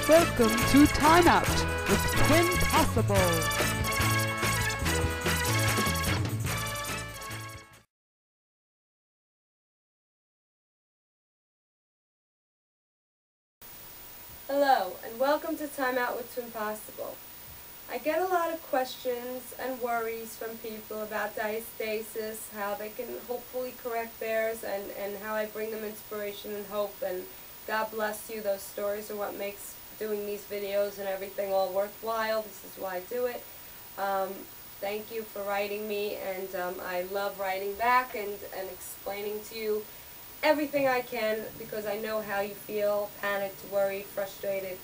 Welcome to Timeout with Twinpossible. Hello, and welcome to Timeout with Twinpossible. I get a lot of questions and worries from people about diastasis, how they can hopefully correct theirs, and how I bring them inspiration and hope, and God bless you, those stories are what makes doing these videos and everything all worthwhile. This is why I do it. Thank you for writing me, and I love writing back and explaining to you everything I can, because I know how you feel, panicked, worried, frustrated,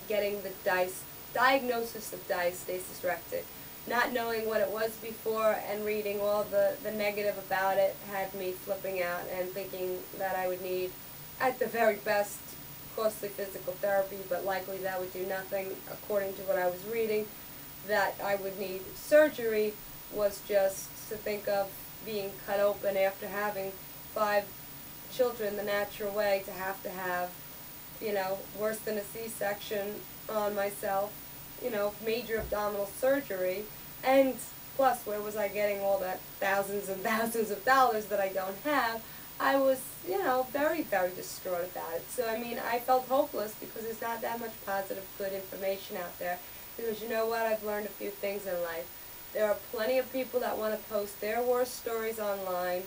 getting the diagnosis of Diastasis Recti. Not knowing what it was before and reading all the negative about it had me flipping out and thinking that I would need, at the very best, costly physical therapy, but likely that would do nothing according to what I was reading. That I would need surgery was just to think of being cut open after having 5 children the natural way, to have, you know, worse than a C-section on myself, you know, major abdominal surgery, and plus where was I getting all that thousands and thousands of dollars that I don't have? I was, you know, very, very distraught about it. So, I mean, I felt hopeless because there's not that much positive, good information out there. Because you know what? I've learned a few things in life. There are plenty of people that want to post their worst stories online,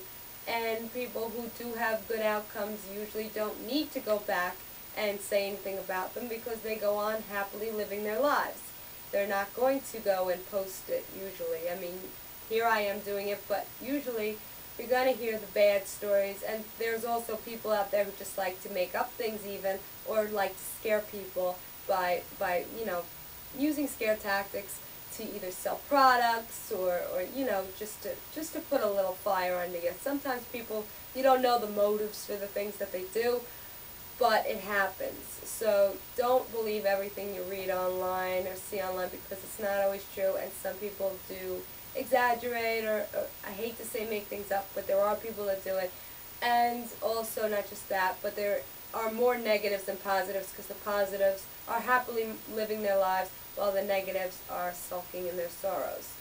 and people who do have good outcomes usually don't need to go back and say anything about them because they go on happily living their lives. They're not going to go and post it usually. I mean, here I am doing it, but usually you're going to hear the bad stories, and there's also people out there who just like to make up things even, or like to scare people by you know, using scare tactics to either sell products or you know, just to put a little fire under you. Sometimes people, you don't know the motives for the things that they do, but it happens. So don't believe everything you read online or see online, because it's not always true, and some people do exaggerate or I hate to say make things up, but there are people that do it. And also not just that, but there are more negatives than positives, because the positives are happily living their lives while the negatives are sulking in their sorrows.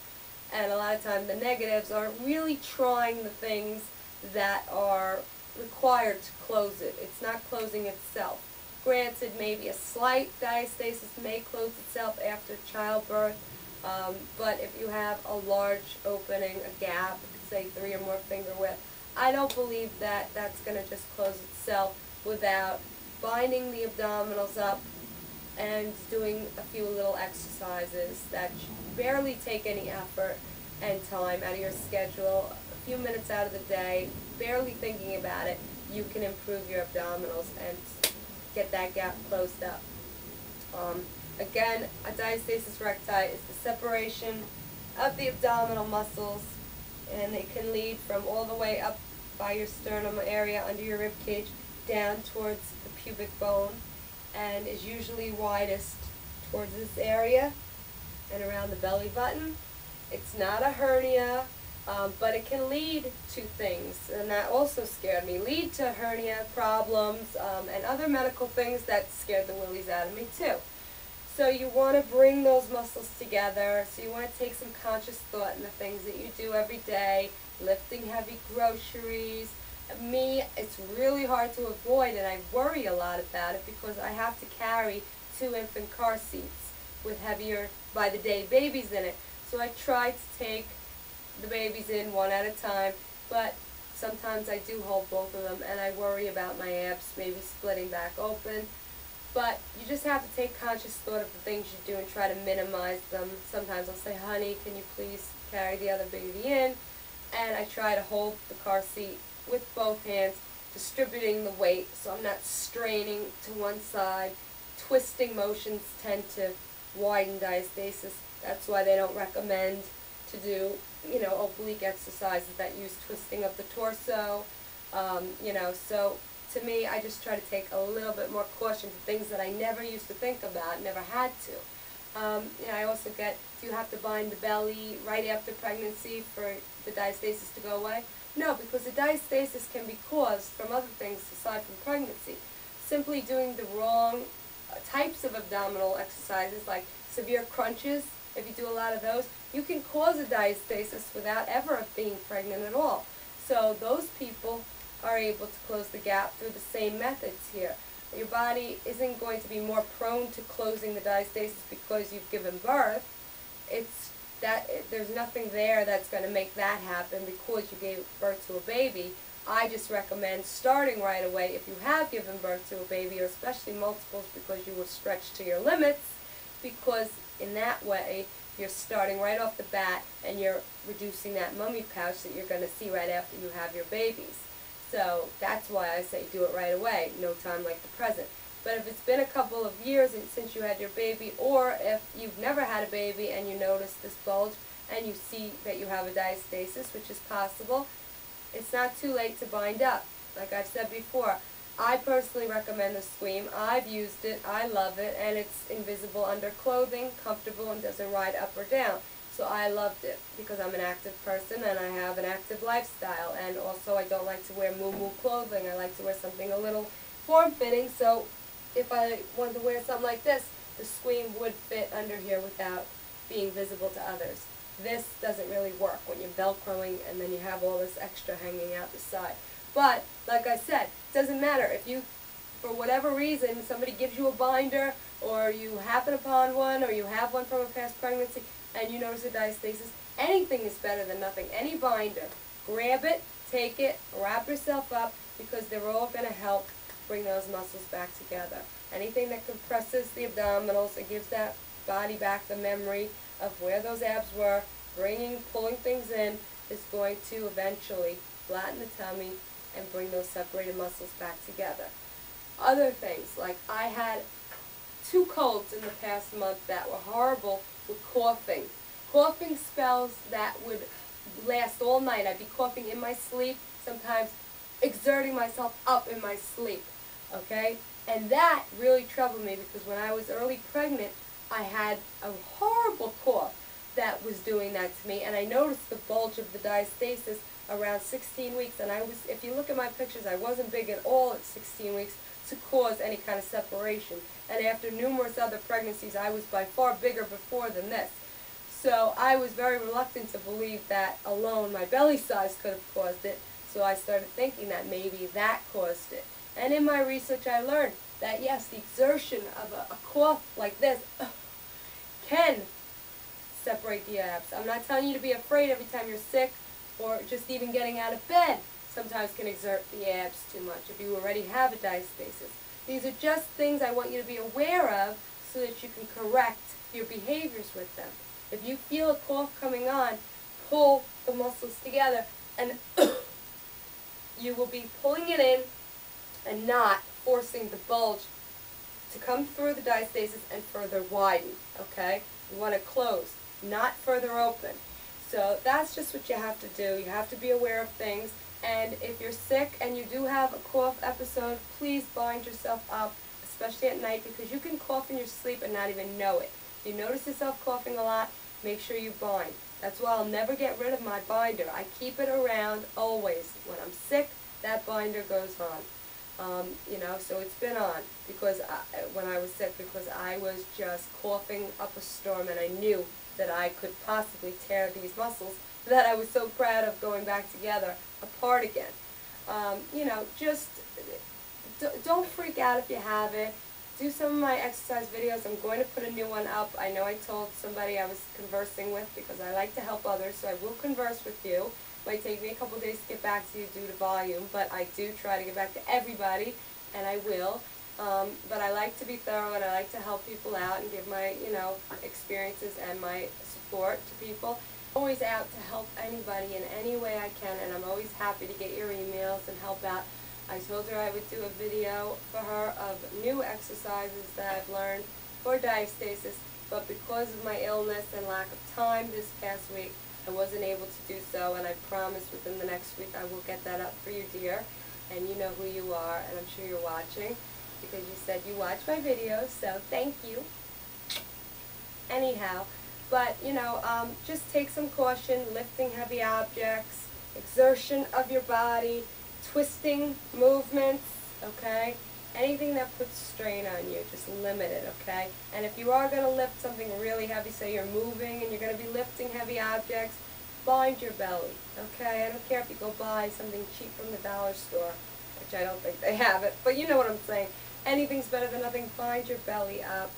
And a lot of times the negatives are really trying the things that are required to close it. It's not closing itself. Granted, maybe a slight diastasis may close itself after childbirth, but if you have a large opening, a gap, say 3 or more finger width, I don't believe that that's going to just close itself without binding the abdominals up and doing a few little exercises that barely take any effort and time out of your schedule, a few minutes out of the day, barely thinking about it. You can improve your abdominals and get that gap closed up. Again, a diastasis recti is the separation of the abdominal muscles, and it can lead from all the way up by your sternum area under your rib cage down towards the pubic bone, and is usually widest towards this area and around the belly button. It's not a hernia, but it can lead to things, and that also scared me. Lead to hernia problems and other medical things that scared the willies out of me too. So you want to bring those muscles together. So you want to take some conscious thought in the things that you do every day, lifting heavy groceries. Me, it's really hard to avoid, and I worry a lot about it because I have to carry 2 infant car seats with heavier by the day babies in it. So I try to take the babies in one at a time, but sometimes I do hold both of them, and I worry about my abs maybe splitting back open. But you just have to take conscious thought of the things you do and try to minimize them. Sometimes I'll say, honey, can you please carry the other baby in? And I try to hold the car seat with both hands, distributing the weight so I'm not straining to one side. Twisting motions tend to widen diastasis. That's why they don't recommend to do, you know, oblique exercises that use twisting of the torso. You know, so to me, I just try to take a little bit more caution for things that I never used to think about, never had to. You know, I also get, do you have to bind the belly right after pregnancy for the diastasis to go away? No, because the diastasis can be caused from other things aside from pregnancy. Simply doing the wrong types of abdominal exercises like severe crunches. If you do a lot of those, you can cause a diastasis without ever being pregnant at all. So those people are able to close the gap through the same methods here. Your body isn't going to be more prone to closing the diastasis because you've given birth. It's that there's nothing there that's going to make that happen because you gave birth to a baby. I just recommend starting right away if you have given birth to a baby, or especially multiples because you were stretched to your limits, because in that way you're starting right off the bat and you're reducing that mummy pouch that you're going to see right after you have your babies. So that's why I say do it right away, no time like the present. But if it's been a couple of years since you had your baby, or if you've never had a baby and you notice this bulge and you see that you have a diastasis, which is possible, it's not too late to bind up. Like I've said before, I personally recommend the Sqeem. I've used it, I love it, and it's invisible under clothing, comfortable, and doesn't ride up or down. So I loved it because I'm an active person and I have an active lifestyle, and also I don't like to wear moo-moo clothing. I like to wear something a little form-fitting, so if I wanted to wear something like this, the Sqeem would fit under here without being visible to others. This doesn't really work when you're Velcroing and then you have all this extra hanging out the side. But, like I said, it doesn't matter. If you, for whatever reason, somebody gives you a binder, or you happen upon one, or you have one from a past pregnancy, and you notice a diastasis, anything is better than nothing. Any binder. Grab it, take it, wrap yourself up, because they're all going to help bring those muscles back together. Anything that compresses the abdominals, it gives that body back the memory of where those abs were, pulling things in, is going to eventually flatten the tummy and bring those separated muscles back together. Other things, like I had 2 colds in the past month that were horrible with coughing. Coughing spells that would last all night. I'd be coughing in my sleep, sometimes exerting myself up in my sleep, okay? And that really troubled me because when I was early pregnant, I had a horrible cough that was doing that to me, and I noticed the bulge of the diastasis around 16 weeks, and if you look at my pictures, I wasn't big at all at 16 weeks to cause any kind of separation. And after numerous other pregnancies, I was by far bigger before than this. So I was very reluctant to believe that alone my belly size could have caused it, so I started thinking that maybe that caused it. And in my research I learned that yes, the exertion of a cough like this can separate the abs. I'm not telling you to be afraid every time you're sick, or just even getting out of bed sometimes can exert the abs too much if you already have a diastasis. These are just things I want you to be aware of so that you can correct your behaviors with them. If you feel a cough coming on, pull the muscles together, and you will be pulling it in and not forcing the bulge to come through the diastasis and further widen, okay? You want to close, not further open. So that's just what you have to do. You have to be aware of things, and if you're sick and you do have a cough episode, please bind yourself up, especially at night, because you can cough in your sleep and not even know it. If you notice yourself coughing a lot, make sure you bind. That's why I'll never get rid of my binder. I keep it around always. When I'm sick, that binder goes on. So it's been on because when I was sick, because I was just coughing up a storm, and I knew that I could possibly tear these muscles that I was so proud of going back together apart again. Just don't freak out if you have it. Do some of my exercise videos. I'm going to put a new one up. I know I told somebody I was conversing with, because I like to help others, so I will converse with you. It might take me a couple days to get back to you due to volume, but I do try to get back to everybody, and I will. But I like to be thorough, and I like to help people out and give my, experiences and my support to people. I'm always out to help anybody in any way I can, and I'm always happy to get your emails and help out. I told her I would do a video for her of new exercises that I've learned for diastasis, but because of my illness and lack of time this past week, I wasn't able to do so, and I promise within the next week I will get that up for you, dear. And you know who you are, and I'm sure you're watching, because you said you watch my videos, so thank you. Anyhow, but, just take some caution, lifting heavy objects, exertion of your body, twisting movements, okay? anything that puts strain on you, just limit it, okay? And if you are going to lift something really heavy, say you're moving and you're going to be lifting heavy objects, bind your belly, okay? I don't care if you go buy something cheap from the dollar store, which I don't think they have it, but you know what I'm saying. Anything's better than nothing. Bind your belly up.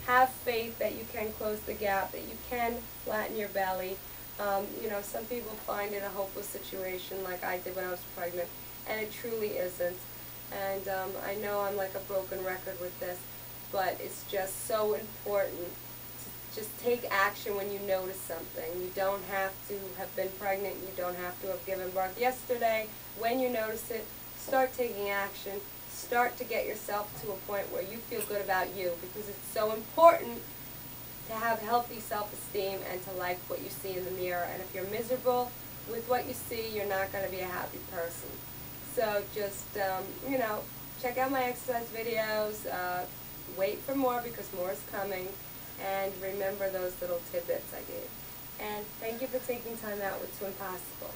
Have faith that you can close the gap, that you can flatten your belly. You know, some people find it a hopeless situation like I did when I was pregnant, and it truly isn't. And I know I'm like a broken record with this, but it's just so important to just take action when you notice something. You don't have to have been pregnant. You don't have to have given birth yesterday. When you notice it, start taking action. Start to get yourself to a point where you feel good about you, because it's so important to have healthy self-esteem and to like what you see in the mirror. And if you're miserable with what you see, you're not going to be a happy person. So just, you know, check out my exercise videos, wait for more because more is coming, and remember those little tidbits I gave. And thank you for taking time out with Twinpossible.